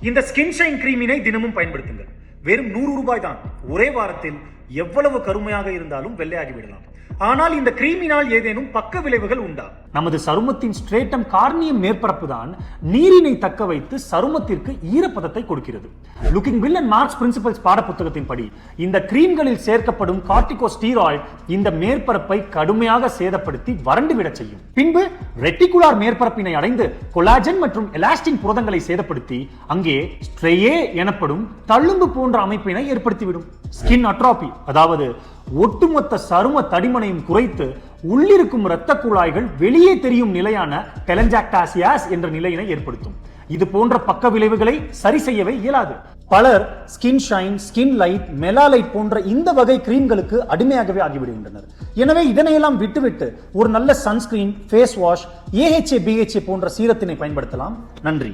இந்த skin shine கிரீமினை தினமும் பயன்படுத்துங்கள். வெறும் 100 ரூபாய் தான். ஒரே வாரத்தில் எவ்வளவு கருமையாக இருந்தாலும் வெள்ளையாகி விடலாம். ஆனால் இந்த கிரீமினால் ஏதேனும் பக்க விளைவுகள் உண்டா? நமது சருமத்தின் ஸ்ட்ரேட்டம் கார்னியம் மேற்பரப்பு தான் நீரினை தக்க வைத்து சருமத்திற்கு ஈரப்பதத்தை கொடுக்கிறது. Looking will and marks principles பாட புத்தகத்தின்படி இந்த கிரீம்களில் சேர்க்கப்படும் கார்டிகோஸ்டீராய்டு இந்த மேற்பரப்பை கடுமையாக சேதப்படுத்தி வறண்டு விட செய்யும். பின்பு ரெட்டிகுலார் மேற்பரப்பினை அடைந்து கொலாஜன் மற்றும் எலாஸ்டின் புரதங்களை சேதப்படுத்தி அங்கே ஸ்ட்ரெயே எனப்படும் தள்ளும்பு போன்ற அமைப்பினை ஏற்படுத்திவிடும். ஸ்கின் அட்ராபி, அதாவது ஒட்டுமொத்த சரும தடிமனையும் குறைத்து உள்ளிருக்கும் இரத்த குழாய்கள் வெளியே தெரியும் நிலையான டெலஞ்சாக்டாசியாஸ் என்ற நிலையினை ஏற்படுத்தும். இது போன்ற பக்க விளைவுகளை சரி செய்யவே இயலாது. பலர் ஸ்கின் ஷைன், ஸ்கின் லைட், மெலாலைட் போன்ற இந்த வகை கிரீம்களுக்கு அடிமையாகவே ஆகிவிடுகின்றனர். எனவே இதனையெல்லாம் விட்டுவிட்டு ஒரு நல்ல sunscreen, face wash, AHA BHA போன்ற சீரத்தினை பயன்படுத்தலாம். நன்றி.